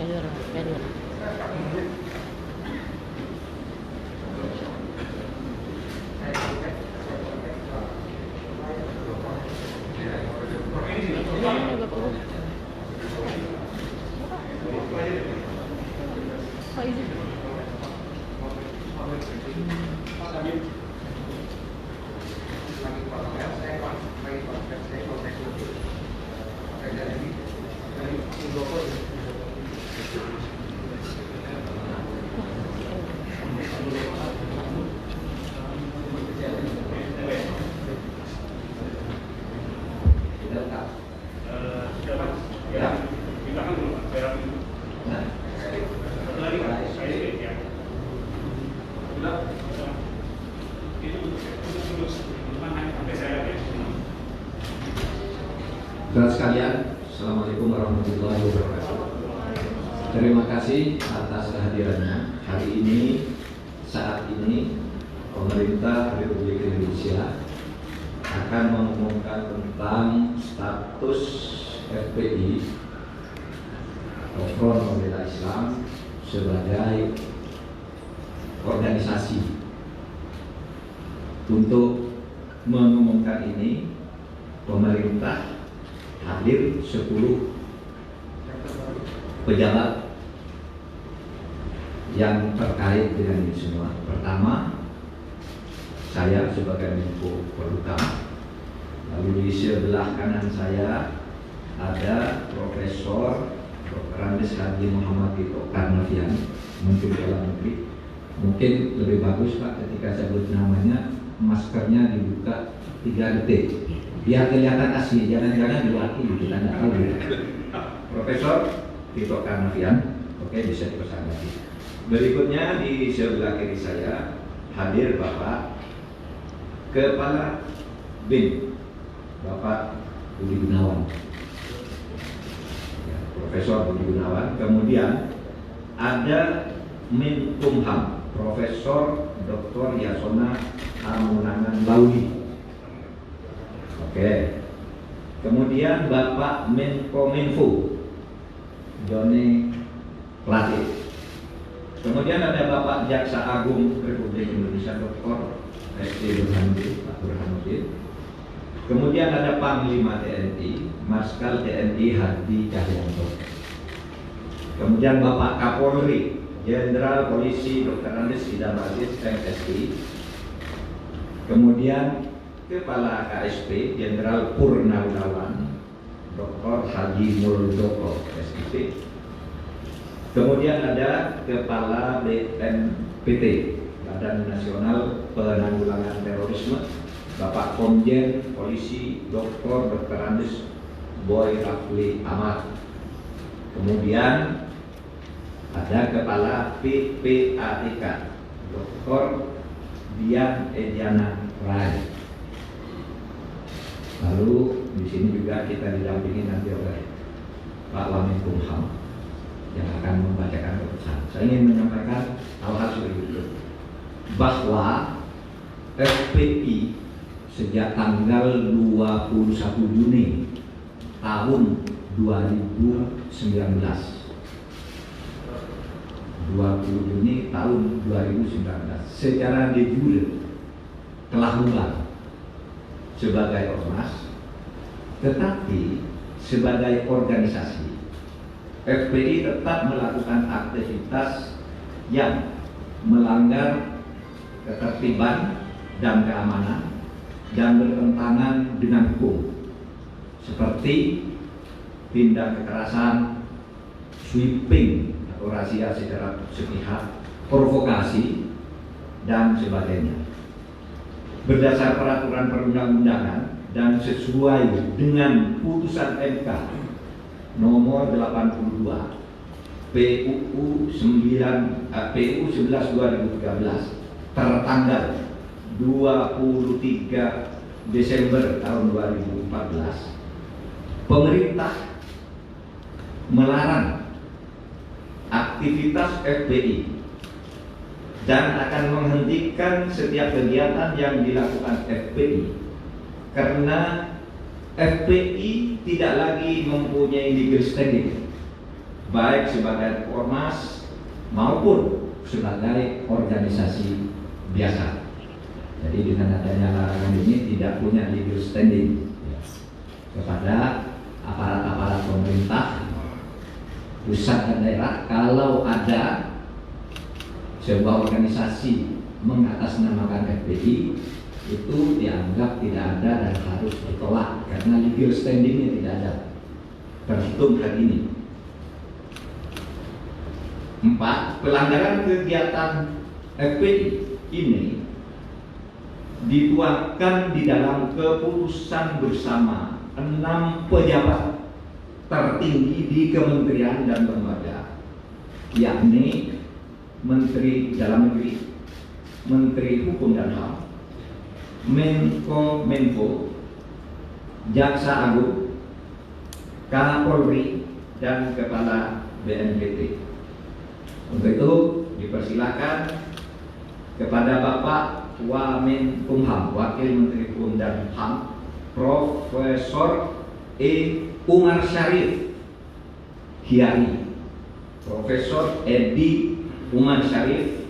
Kadir. Saudara sekalian, Assalamualaikum warahmatullahi wabarakatuh. Terima kasih atas kehadirannya. Hari ini, saat ini, pemerintah Republik Indonesia akan mengumumkan tentang status FPI Front Pembela Islam sebagai organisasi. Untuk mengumumkan ini, pemerintah hadir 10 pejabat yang terkait dengan ini semua. Pertama, saya sebagai Menko Polhukam. Lalu di sebelah kanan saya ada Profesor Dr. Andes Haji Muhammad Tito Karnavian, Menteri Dalam Negeri. Mungkin lebih bagus Pak ketika sebut namanya maskernya dibuka 3 detik biar kelihatan asli, jangan-jangan diwakili, kita tidak tahu. Profesor Tito Karnavian, oke, bisa dipesan lagi. Berikutnya di sebelah kiri saya hadir Bapak Kepala BIN, Bapak Budi Gunawan, ya, Profesor Budi Gunawan. Kemudian ada Menkumham, Profesor Dr. Yasona Amunangan Laudi. Oke. Kemudian Bapak Menkominfo Joni Plate. Kemudian ada Bapak Jaksa Agung Republik Indonesia Dr. S.D. Burhanuddin, Pak Burhanuddin. Kemudian ada Panglima TNI Marskal TNI Hadi Cahyanto. Kemudian Bapak Kapolri Jenderal Polisi Dr. Andes Idam Aziz MSI. Kemudian Kepala KSP Jenderal Purnawirawan Dr. Haji Muldoko SIP. Kemudian ada Kepala BNPT Badan Nasional Penanggulangan Terorisme Bapak Komjen Polisi Dr. Andes Boy Rafli Ahmad. Kemudian ada Kepala PPATK Dr. Dian Ediana Rai. Lalu di sini juga kita didampingi nanti oleh Pak Wamenkumham yang akan membacakan keputusan. Saya ingin menyampaikan hal-hal seperti itu, bahwa FPI sejak tanggal 21 Juni tahun 2019, 20 Juni tahun 2019 secara de jure telah bubar sebagai ormas, tetapi sebagai organisasi FPI tetap melakukan aktivitas yang melanggar ketertiban dan keamanan dan bertentangan dengan hukum, seperti tindak kekerasan, sweeping atau razia secara sepihak, provokasi, dan sebagainya. Berdasar peraturan perundang-undangan dan sesuai dengan putusan MK nomor 82 PUU 11 2013 tertanggal 23 Desember tahun 2014, pemerintah melarang aktivitas FPI dan akan menghentikan setiap kegiatan yang dilakukan FPI karena FPI tidak lagi mempunyai legal standing baik sebagai ormas maupun sebagai organisasi biasa. Jadi dengan adanya larangan ini tidak punya legal standing kepada aparat-aparat pemerintah pusat dan daerah. Kalau ada sebuah organisasi mengatasnamakan FPI, itu dianggap tidak ada dan harus ditolak karena legal standingnya tidak ada terhitung hari ini. 4. Pelanggaran kegiatan FPI ini dituangkan di dalam keputusan bersama 6 pejabat tertinggi di kementerian dan lembaga, yakni Menteri Dalam Negeri, Menteri Hukum dan HAM, Menko, Jaksa Agung, Kapolri, dan Kepala BNPT. Untuk itu dipersilakan kepada Bapak Wamenkumham, Wakil Menteri Hukum dan HAM, Profesor Umar Syarif Hiari, Profesor Edi Umar Syarif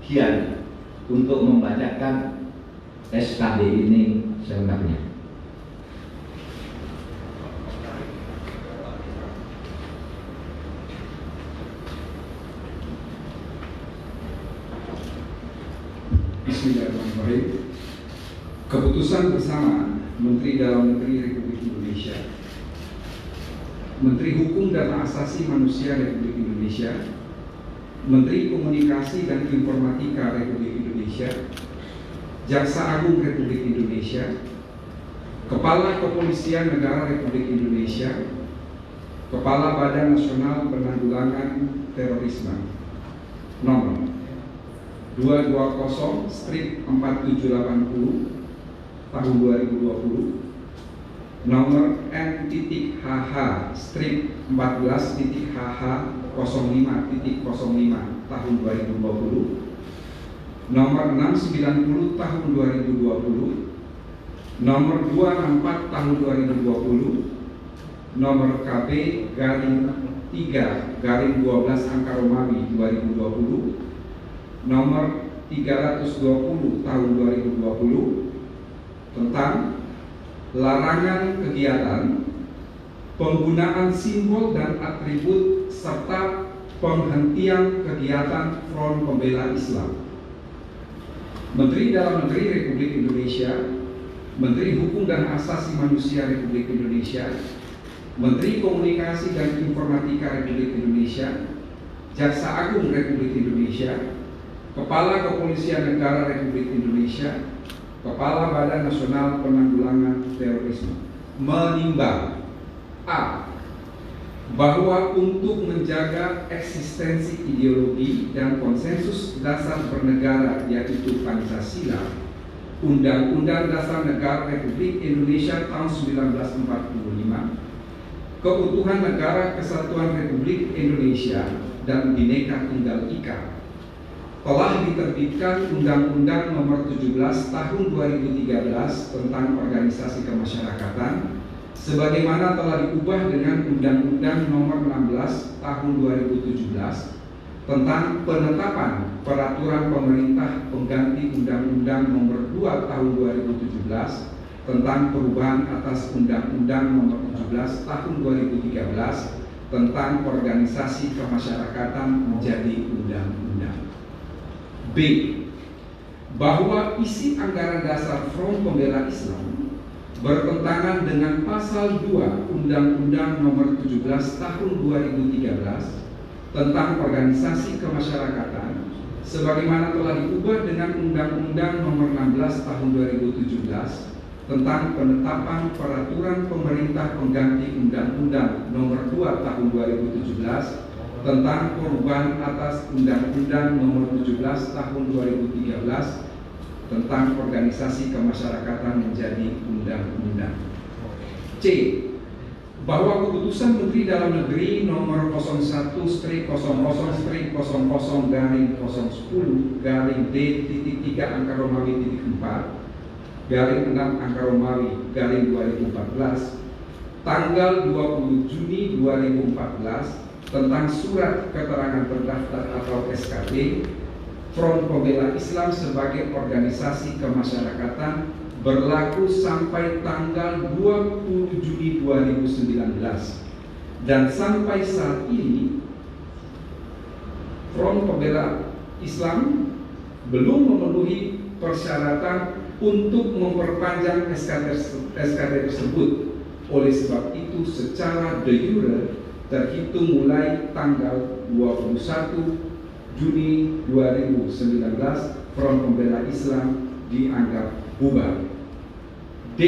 Hiari, untuk membacakan SKB ini selengkapnya. Bismillahirrahmanirrahim. Keputusan bersama Menteri Dalam Negeri Republik Indonesia, Menteri Hukum dan Asasi Manusia Republik Indonesia, Menteri Komunikasi dan Informatika Republik Indonesia, Jaksa Agung Republik Indonesia, Kepala Kepolisian Negara Republik Indonesia, Kepala Badan Nasional Penanggulangan Terorisme nomor 220/4780 tahun 2020, nomor N.HH/14.HH05.05 tahun 2020, nomor 690 tahun 2020, nomor 264 tahun 2020, nomor KB-3/12 angka Romawi 2020, nomor 320 tahun 2020 tentang larangan kegiatan, penggunaan simbol dan atribut serta penghentian kegiatan Front Pembela Islam. Menteri Dalam Negeri Republik Indonesia, Menteri Hukum dan Asasi Manusia Republik Indonesia, Menteri Komunikasi dan Informatika Republik Indonesia, Jaksa Agung Republik Indonesia, Kepala Kepolisian Negara Republik Indonesia, Kepala Badan Nasional Penanggulangan Terorisme menimbang: A. Bahwa untuk menjaga eksistensi ideologi dan konsensus dasar bernegara, yaitu Pancasila, Undang-Undang Dasar Negara Republik Indonesia tahun 1945, Keutuhan Negara Kesatuan Republik Indonesia dan Bhinneka Tunggal Ika, telah diterbitkan Undang-Undang Nomor 17 Tahun 2013 tentang Organisasi Kemasyarakatan, sebagaimana telah diubah dengan Undang-Undang Nomor 16 Tahun 2017 tentang penetapan peraturan pemerintah pengganti Undang-Undang Nomor 2 Tahun 2017 tentang perubahan atas Undang-Undang Nomor 17 Tahun 2013 tentang Organisasi Kemasyarakatan menjadi undang-undang. B. Bahwa isi anggaran dasar Front Pembela Islam bertentangan dengan pasal 2 Undang-Undang Nomor 17 Tahun 2013 tentang Organisasi Kemasyarakatan, sebagaimana telah diubah dengan Undang-Undang Nomor 16 Tahun 2017 tentang penetapan peraturan pemerintah pengganti Undang-Undang Nomor 2 Tahun 2017 tentang perubahan atas Undang-Undang Nomor 17 Tahun 2013 tentang Organisasi Kemasyarakatan menjadi undang-undang. C. Bahwa keputusan Menteri Dalam Negeri Nomor 01/00/010/D.3 angka Romawi .4 garing 6 angka Romawi garing 2014 tanggal 20 Juni 2014 tentang Surat Keterangan Terdaftar atau SKT Front Pembela Islam sebagai organisasi kemasyarakatan berlaku sampai tanggal 20 Juni 2019, dan sampai saat ini Front Pembela Islam belum memenuhi persyaratan untuk memperpanjang SKT tersebut. Oleh sebab itu, secara de jure terhitung mulai tanggal 21 Juni 2019, Front Pembela Islam dianggap bubar. D.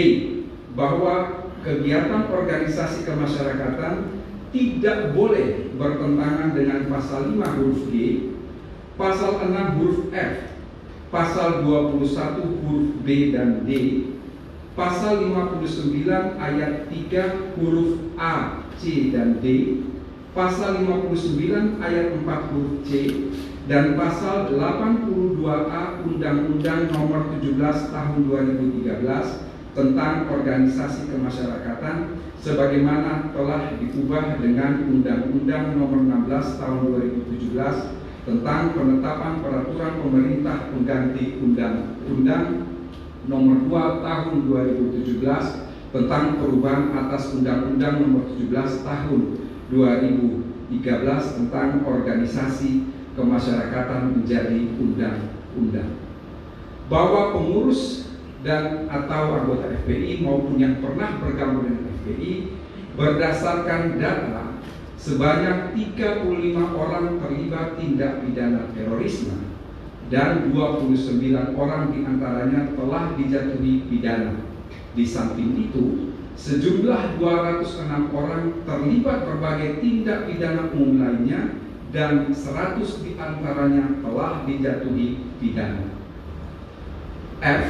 Bahwa kegiatan organisasi kemasyarakatan tidak boleh bertentangan dengan pasal 5 huruf G, pasal 6 huruf F, pasal 21 huruf B dan D, pasal 59 ayat 3 huruf A, C dan D, pasal 59 ayat 4 huruf C, dan pasal 82A Undang-Undang Nomor 17 Tahun 2013 tentang organisasi kemasyarakatan sebagaimana telah diubah dengan Undang-Undang Nomor 16 Tahun 2017 tentang penetapan peraturan pemerintah pengganti Undang-Undang Nomor 2 Tahun 2017 tentang perubahan atas Undang-Undang Nomor 17 Tahun 2013 tentang organisasi kemasyarakatan menjadi undang-undang. Bahwa pengurus dan atau anggota FPI maupun yang pernah bergabung dengan FPI berdasarkan data sebanyak 35 orang terlibat tindak pidana terorisme dan 29 orang diantaranya telah dijatuhi pidana. Di samping itu, sejumlah 206 orang terlibat berbagai tindak pidana umum lainnya dan 100 diantaranya telah dijatuhi pidana. F.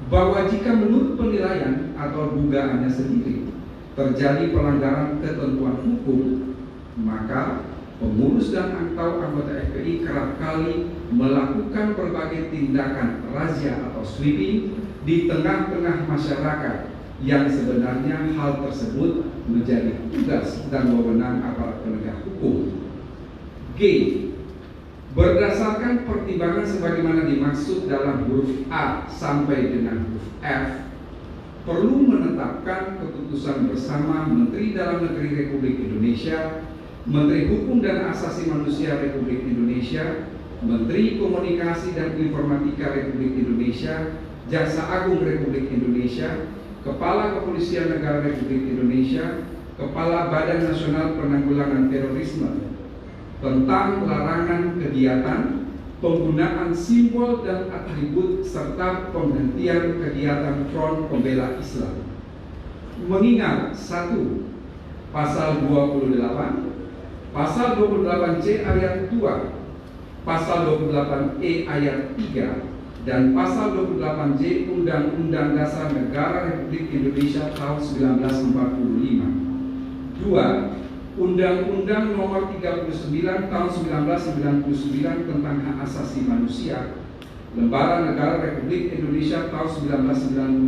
Bahwa jika menurut penilaian atau dugaannya sendiri terjadi pelanggaran ketentuan hukum, maka pengurus dan atau anggota FPI kerap kali melakukan berbagai tindakan razia atau sweeping di tengah-tengah masyarakat yang sebenarnya hal tersebut menjadi tugas dan wewenang aparat penegak hukum. G. Berdasarkan pertimbangan sebagaimana dimaksud dalam huruf A sampai dengan huruf F, perlu menetapkan keputusan bersama Menteri Dalam Negeri Republik Indonesia, Menteri Hukum dan Asasi Manusia Republik Indonesia, Menteri Komunikasi dan Informatika Republik Indonesia, Jaksa Agung Republik Indonesia, Kepala Kepolisian Negara Republik Indonesia, Kepala Badan Nasional Penanggulangan Terorisme tentang larangan kegiatan, penggunaan simbol dan atribut serta penghentian kegiatan Front Pembela Islam. Mengingat 1. Pasal 28, Pasal 28C ayat 2, Pasal 28E ayat 3, dan Pasal 28J Undang-Undang Dasar Negara Republik Indonesia tahun 1945. 2. Undang-Undang Nomor 39 Tahun 1999 tentang Hak Asasi Manusia, Lembaran Negara Republik Indonesia tahun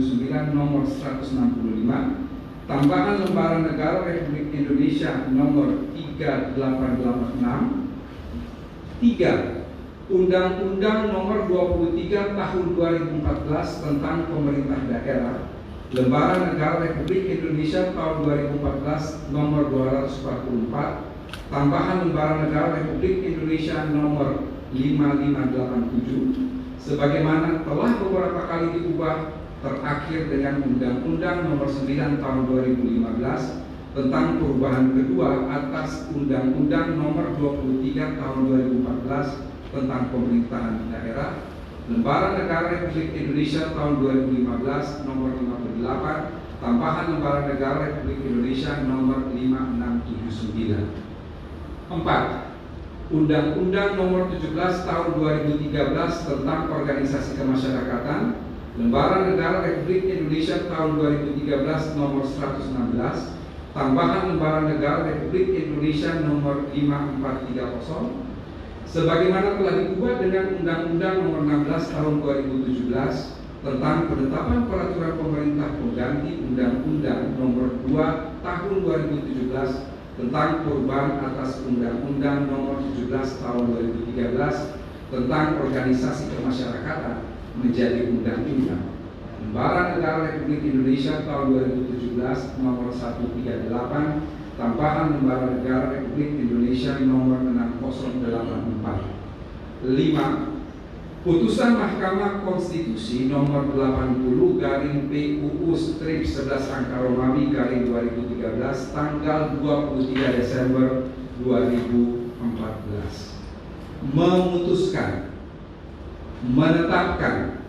1999 Nomor 165, tambahan Lembaran Negara Republik Indonesia Nomor 3886. 3. Undang-Undang Nomor 23 Tahun 2014 tentang Pemerintah Daerah, Lembaran Negara Republik Indonesia tahun 2014 Nomor 244, tambahan Lembaran Negara Republik Indonesia Nomor 5587, sebagaimana telah beberapa kali diubah terakhir dengan Undang-Undang Nomor 9 Tahun 2015 tentang perubahan kedua atas Undang-Undang Nomor 23 Tahun 2014 tentang Pemerintahan Daerah, Lembaran Negara Republik Indonesia tahun 2015 Nomor 58, tambahan Lembaran Negara Republik Indonesia Nomor 5679. 4. Undang-Undang Nomor 17 Tahun 2013 tentang Organisasi Kemasyarakatan, Lembaran Negara Republik Indonesia tahun 2013 Nomor 116, tambahan Lembaran Negara Republik Indonesia Nomor 5430, sebagaimana telah diubah dengan Undang-Undang Nomor 16 Tahun 2017 tentang penetapan peraturan pemerintah pengganti Undang-Undang Nomor 2 Tahun 2017 tentang perubahan atas Undang-Undang Nomor 17 Tahun 2013 tentang organisasi kemasyarakatan menjadi undang-undang. Lembaran Negara Republik Indonesia Tahun 2017 Nomor 138, tambahan Lembaran Negara Republik Indonesia Nomor 6084. 5. Putusan Mahkamah Konstitusi Nomor 80/PUU/11/Romawi/2013 tanggal 23 Desember 2014 memutuskan menetapkan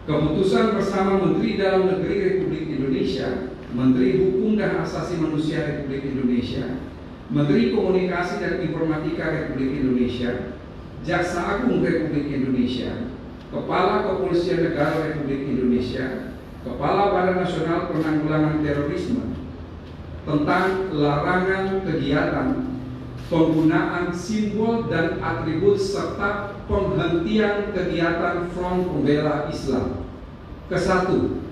keputusan bersama Menteri Dalam Negeri Republik Indonesia, Menteri Hukum dan Asasi Manusia Republik Indonesia, Menteri Komunikasi dan Informatika Republik Indonesia, Jaksa Agung Republik Indonesia, Kepala Kepolisian Negara Republik Indonesia, Kepala Badan Nasional Penanggulangan Terorisme tentang larangan kegiatan, penggunaan simbol dan atribut serta penghentian kegiatan Front Pembela Islam. Kesatu,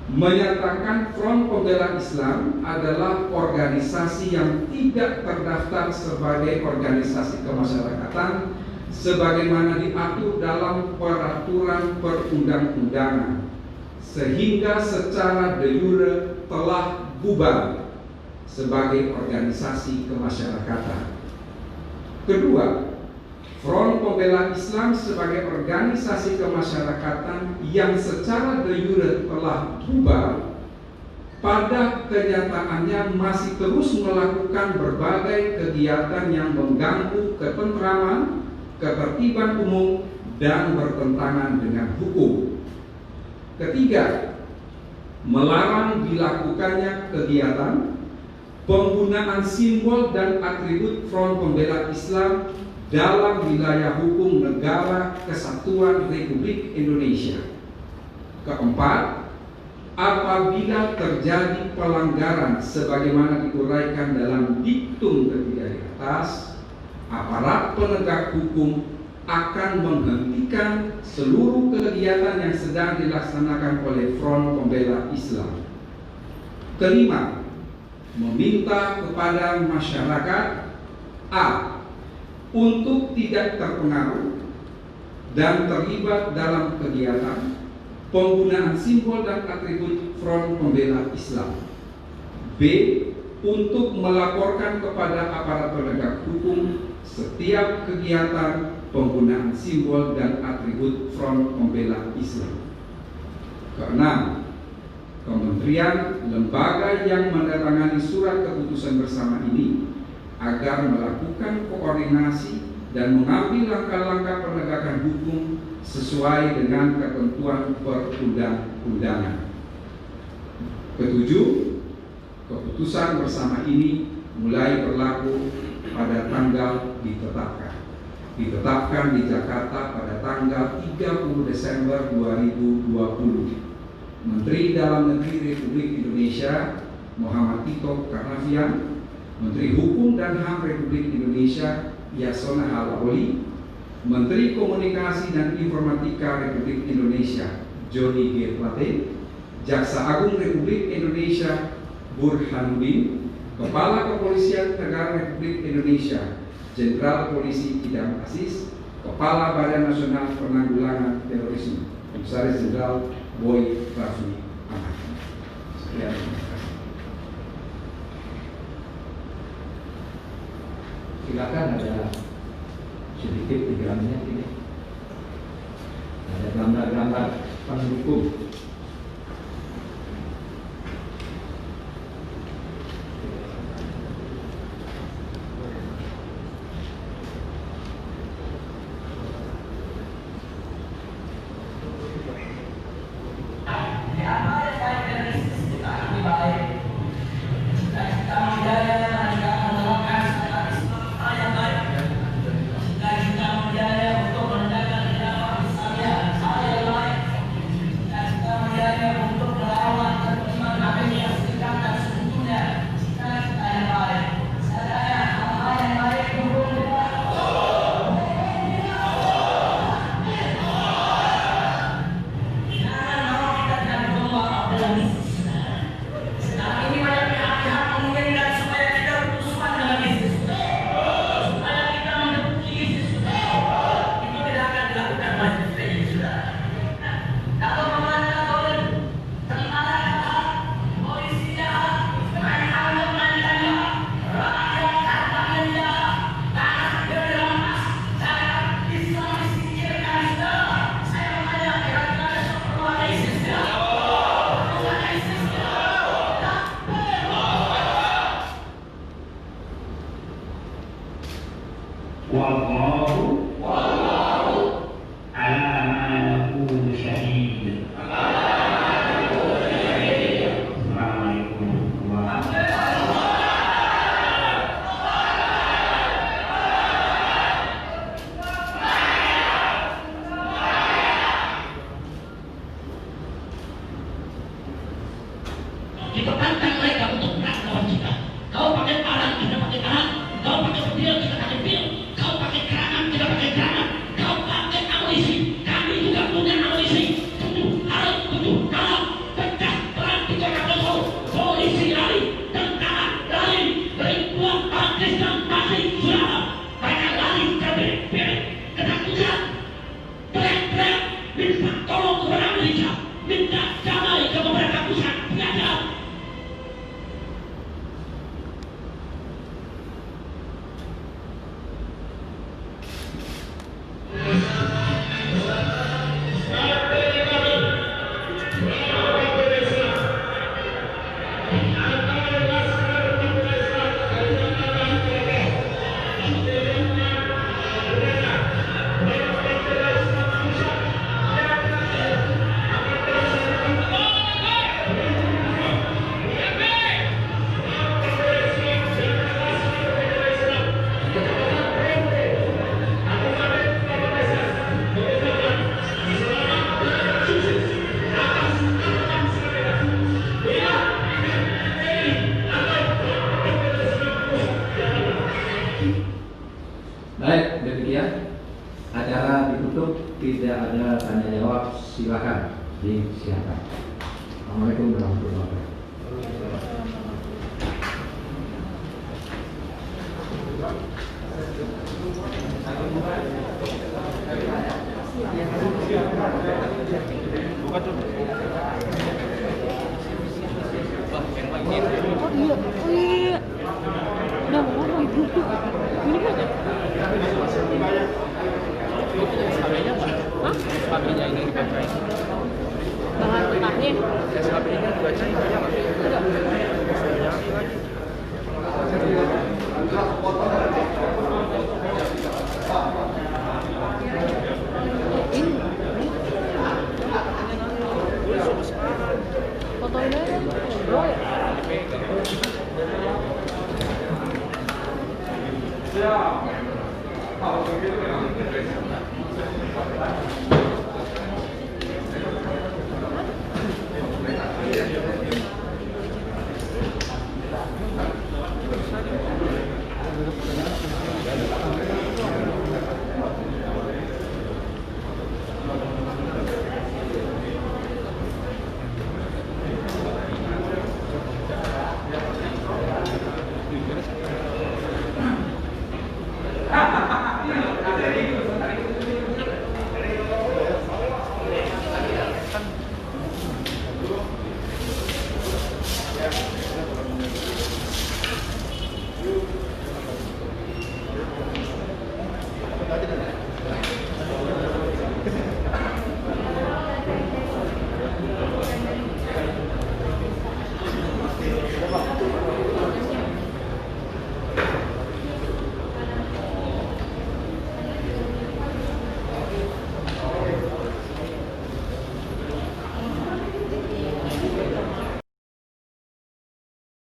menyatakan Front Pembela Islam adalah organisasi yang tidak terdaftar sebagai organisasi kemasyarakatan sebagaimana diatur dalam peraturan perundang-undangan, sehingga secara de jure telah bubar sebagai organisasi kemasyarakatan. Kedua, Front Pembela Islam sebagai organisasi kemasyarakatan yang secara de jure telah bubar, pada kenyataannya masih terus melakukan berbagai kegiatan yang mengganggu ketentraman, ketertiban umum, dan bertentangan dengan hukum. Ketiga, melarang dilakukannya kegiatan, penggunaan simbol dan atribut Front Pembela Islam dalam wilayah hukum Negara Kesatuan Republik Indonesia. Keempat, apabila terjadi pelanggaran sebagaimana diuraikan dalam diktum ketiga di atas, aparat penegak hukum akan menghentikan seluruh kegiatan yang sedang dilaksanakan oleh Front Pembela Islam. Kelima, meminta kepada masyarakat A. untuk tidak terpengaruh dan terlibat dalam kegiatan penggunaan simbol dan atribut Front Pembela Islam. B. Untuk melaporkan kepada aparat penegak hukum setiap kegiatan penggunaan simbol dan atribut Front Pembela Islam. Keenam, kementerian lembaga yang menandatangani surat keputusan bersama ini agar melakukan koordinasi dan mengambil langkah-langkah penegakan hukum sesuai dengan ketentuan perundang-undangan. Ketujuh, keputusan bersama ini mulai berlaku pada tanggal ditetapkan di Jakarta pada tanggal 30 Desember 2020. Menteri Dalam Negeri Republik Indonesia Muhammad Tito Karnavian, Menteri Hukum dan HAM Republik Indonesia Yasona Halaoli, Menteri Komunikasi dan Informatika Republik Indonesia Johnny G. Plate, Jaksa Agung Republik Indonesia Burhanuddin, Kepala Kepolisian Negara Republik Indonesia Jenderal Polisi Idam Aziz, Kepala Badan Nasional Penanggulangan Terorisme Komisaris Jenderal Boy Rafli Ahmad. Sekian. Silakan, ada sedikit di dalamnya ini. Ada gambar-gambar pendukung. Wallahu ala ma naqulu syahid. Assalamualaikum warahmatullahi Diperbankan mereka untuk berat lawan kita. Kau pakai parang, kita pakai parang. Kau pakai pil, kita pakai pil. Kau pakai kerangan, kita pakai kerangan. Kau pakai amunisi, kami juga punya amunisi. Tujuh harus, tujuh kalau pecah perang di kota Poso. Polisi lari, tentara lari, ribuan Pakistan masih Surabaya. Mereka lari terbelit-belit, ketakutan, teriak-teriak, minta tolong kepada Amerika, minta damai ke pemerintah pusat. Tiada. Baik, demikian acara ditutup, tidak ada tanya jawab, silakan disilakan. Assalamualaikum warahmatullahi wabarakatuh. Oh iya. Udah mau ngomong ibu. Ini kan ya? SKB-nya apa? Hah? SKB-nya ini dibacain. Bahan mentahnya. SKB-nya dibacain banyak nggak? Enggak. Nyari lagi. Ini. Fotoin aja. Bro ya? Ya, kalau begitu memang